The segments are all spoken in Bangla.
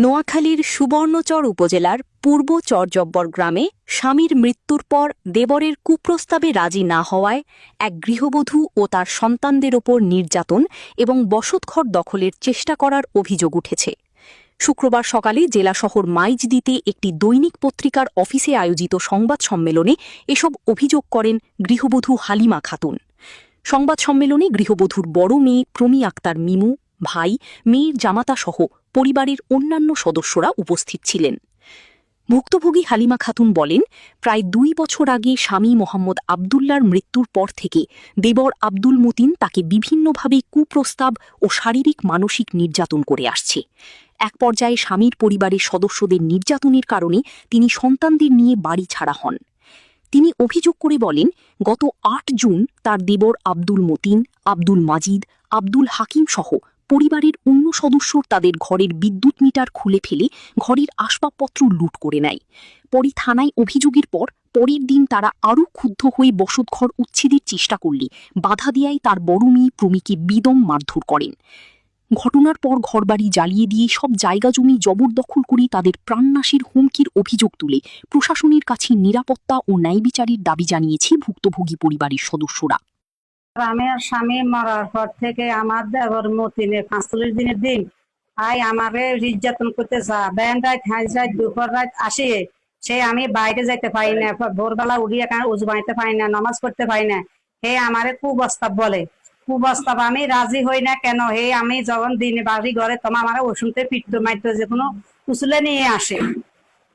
নোয়াখালীর সুবর্ণচর উপজেলার পূর্ব চরজব্বর গ্রামে স্বামীর মৃত্যুর পর দেবরের কুপ্রস্তাবে রাজি না হওয়ায় এক গৃহবধূ ও তার সন্তানদের ওপর নির্যাতন এবং বসতঘর দখলের চেষ্টা করার অভিযোগ উঠেছে। শুক্রবার সকালে জেলা শহর মাইজদীতে একটি দৈনিক পত্রিকার অফিসে আয়োজিত সংবাদ সম্মেলনে এসব অভিযোগ করেন গৃহবধূ হালিমা খাতুন। সংবাদ সম্মেলনে গৃহবধূর বড় মেয়ে প্রমি আক্তার মিমু, ভাই, মেয়ের জামাতাসহ পরিবারের অন্যান্য সদস্যরা উপস্থিত ছিলেন। ভুক্তভোগী হালিমা খাতুন বলেন, প্রায় 2 বছর আগে স্বামী মোহাম্মদ আবদুল্লার মৃত্যুর পর থেকে দেবর আব্দুল মতিন তাকে বিভিন্নভাবে কুপ্রস্তাব ও শারীরিক মানসিক নির্যাতন করে আসছে। এক পর্যায়ে স্বামীর পরিবারের সদস্যদের নির্যাতনের কারণে তিনি সন্তানদের নিয়ে বাড়ি ছাড়া হন। তিনি অভিযোগ করে বলেন, গত 8 জুন তার দেবর আব্দুল মতিন, আব্দুল মাজিদ, আব্দুল হাকিম সহ পরিবারের অন্য সদস্য তাদের ঘরের বিদ্যুৎ মিটার খুলে ফেলে ঘরের আসবাবপত্র লুট করে নেয়। পরে থানায় অভিযোগের পর পরের দিন তারা আরও ক্ষুব্ধ হয়ে বসতঘর উচ্ছেদের চেষ্টা করলে বাধা দেয়ায় তার বড় মেয়ে প্রমিকে বেদম মারধর করেন। ঘটনার পর ঘরবাড়ি জ্বালিয়ে দিয়ে সব জায়গা জমি জবরদখল করে তাদের প্রাণনাশের হুমকির অভিযোগ তুলে প্রশাসনের কাছে নিরাপত্তা ও ন্যায় বিচারের দাবি জানিয়েছে ভুক্তভোগী পরিবারের সদস্যরা। আমার স্বামী মরার পর থেকে আমার দেবর মতিনের 45 দিনের দিন আমারে নির্যাতন করতে যা ব্যান রাত হাঁস রাত দুপুর রাত আসে সে আমি বাইরে যাইতে পারি না, ভোরবেলা উঠিয়ে উজু বানাইতে পারি না, নামাজ পড়তে পারি না। হে আমারে কুপ্রস্তাব বলে, কুপ্রস্তাব আমি রাজি হই না কেন। হে আমি যখন দিনে বাড়ি ঘরে তোমার আমার ওষুধে পিটতো মাইতো যে কোনো উসুলে নিয়ে আসে।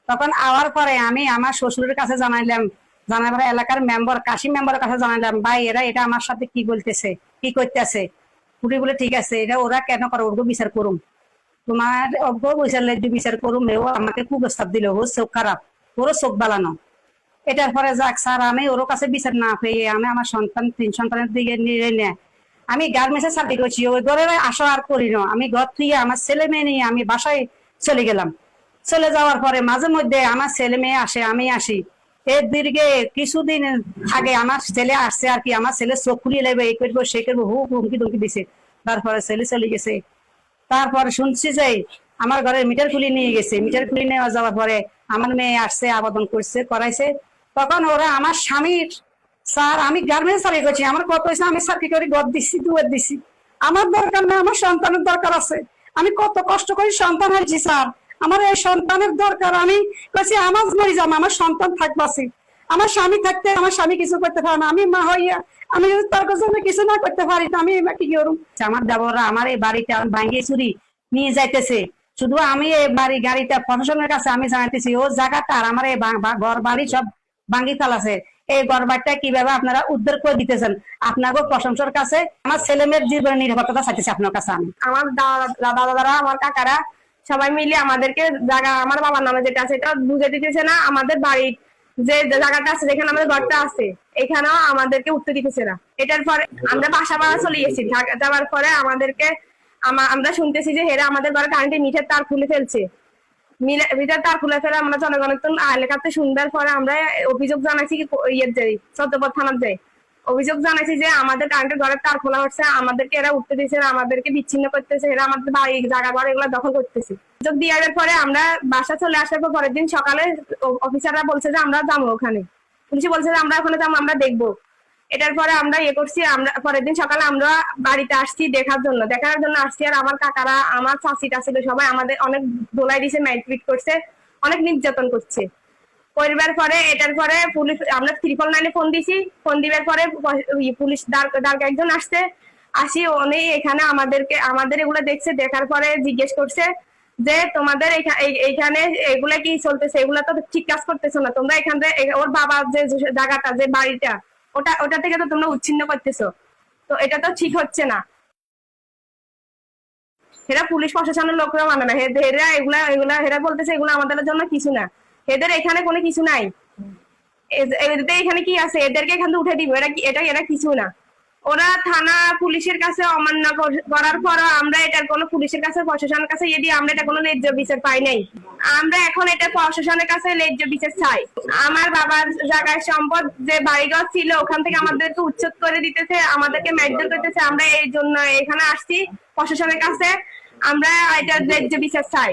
তখন আওয়ার পরে আমি আমার শ্বশুরের কাছে জানাইলাম, জানার পরে এলাকার মেম্বার কাশিম মেম্বারের কাছে জানাইলাম, ভাই এরা এটা আমার সাথে কি বলতেছে, কি করতেছে। উঠে বলে ঠিক আছে, এটা ওরা কেন করে, ওরকে বিচার করুম, তোমার অজ্ঞ বিচার করুম। ও আমাকে কুপ্রস্তাব দিল, ও চোখ খারাপ, ওরও চোখ বালানো। এটার পরে যাক স্যার, আমি ওর কাছে বিচার না পেয়ে আমি আমার সন্তান 3 সন্তানের দিকে নিয়ে নেয় আমি গার্মেন্টসে চাকরি করছি, ওই ঘরে আসা আর করি না। আমি ঘর থেকে আমার ছেলে মেয়ে নিয়ে আমি বাসায় চলে গেলাম। চলে যাওয়ার পরে মাঝে মধ্যে আমার ছেলে মেয়ে আসে, আমি আসি। এর দীর্ঘে কিছুদিন আগে আমার ছেলে আসছে আর কি, আমার ছেলে চোখ খুলিয়ে নেবে, এই করবো সে করবো, হুমকি ধুমকি দিছে। তারপরে ছেলে চলে গেছে। তারপরে শুনছি যে আমার ঘরের মিটার খুলিয়ে নিয়ে গেছে। মিটার খুলিয়ে নেওয়া যাওয়ার পরে আমার মেয়ে আসছে, আবেদন করছে, করাইছে। তখন ওরা আমার স্বামীর স্যার, আমি গার্মেন্টস চাকরি করছি, আমার কত হয়েছে, আমি চাকরি করে ঘর দিচ্ছি, দুয়ার দিচ্ছি, আমার দরকার না, আমার সন্তানের দরকার আছে। আমি কত কষ্ট করে সন্তান হয়েছি স্যার, আমার এই সন্তানের দরকার। আমি বলছি আমার মরে যাবো, আমার সন্তান থাকবাছি, আমার স্বামী থাকতে আমার স্বামী কিছু করতে পারে না। আমি মা হইয়া আমি যদি তার কাছে কিছু না করতে পারি তো আমি কি করুম। আমার দেবররা আমার এই বাড়িটা ভাঙিয়ে চুরি নিয়ে যাইতেছে। শুধু আমি এই বাড়ি গাড়িটা প্রশাসনের কাছে আমি জানাইতেছি, ও জায়গাটা আর আমার এই ঘর বাড়ি সব ভাঙ্গি ফেলাছে। এই ঘর বাড়িটা কিভাবে আপনারা উদ্ধার করে দিতেছেন, আপনাকে প্রশংসার কাছে আমার ছেলে মেয়ের জীবনের নিরাপত্তা চাইতেছি আপনার কাছে। আমি আমার দাদারা আমার কাকারা সবাই মিলে আমাদেরকে জায়গা, আমার বাবার নামে যেটা আছে এটা বুঝে দিতেছে না। আমাদের বাড়ির যে জায়গাটা আছে, যেখানে আমাদের ঘরটা আছে, এখানেও আমাদেরকে উঠতে দিতেছে না। এটার পরে আমরা বাসা ভাড়া চলে গেছি। যাওয়ার পরে আমাদেরকে আমরা শুনতেছি যে হেরা আমাদের ঘরে কারেন্টের মিটার তার খুলে ফেলছে। মিটার তার খুলে ফেলে আমরা জনগণের এলাকাতে শুনবার পরে আমরা অভিযোগ জানাইছি ইয়ের যাই, সত্যপদ থানার যাই, অভিযোগ জানাইছি যে আমাদের কারেন্টের ঘরের তার খোলা হচ্ছে, আমাদেরকে এরা উঠতে দিচ্ছে না, আমাদেরকে বিচ্ছিন্ন করতেছে, এরা আমাদের বাড়ি জায়গা ঘর এগুলো দখল করতেছে। অভিযোগ দিয়ে পরে আমরা বাসা চলে আসার পর পরের দিন সকালে অফিসাররা বলছে যে আমরা যাবো ওখানে, পুলিশে বলছে যে আমরা ওখানে যাবো, আমরা দেখবো। এটার পরে আমরা করছি, আমরা পরের দিন সকালে আমরা বাড়িতে আসছি দেখার জন্য আসছি। আর আমার কাকারা, আমার চাচিটা ছিল, সবাই আমাদের অনেক দোলাই দিছে, মাইটপিট করছে, অনেক নির্যাতন করছে। পরিবার পরে এটার পরে পুলিশ, আমরা 999 ফোন দিছি। ফোন দিবার পরে পুলিশ দাঁড় একজন আসছে, উনি এখানে আমাদের এগুলো দেখছে। দেখার পরে জিজ্ঞেস করছে যে তোমাদের এইখানে এগুলা কি চলতেছে, এগুলা তো ঠিক কাজ করতেছো না তোমরা। এখান থেকে ওর বাবার যে জায়গাটা, যে বাড়িটা, ওটা থেকে তো তোমরা উচ্ছিন্ন করতেছো, তো এটা তো ঠিক হচ্ছে না। এরা পুলিশ প্রশাসনের লোকরা মানে না, এরা বলতেছে এগুলো আমাদের জন্য কিছু না, এদের এখানে কোনো কিছু নাই, এখানে কি আছে, এদেরকে এখান থেকে উঠে দিব, এরা কিছু না। ওরা থানা পুলিশের কাছে অমান্য করার পর আমরা এটার কোনো পুলিশের কাছে, প্রশাসনের কাছে আমরা এটা কোনো ন্যায্য বিচার পাই নাই। আমরা এখন এটা প্রশাসনের কাছে ন্যায্য বিচার চাই। আমার বাবার জায়গায় সম্পদ যে বাড়িঘর ছিল, ওখান থেকে আমাদেরকে উচ্ছেদ করে দিতেছে, আমাদেরকে মারধর করতেছে। আমরা এই জন্য এখানে আসছি প্রশাসনের কাছে, আমরা এটা ন্যায্য বিচার চাই।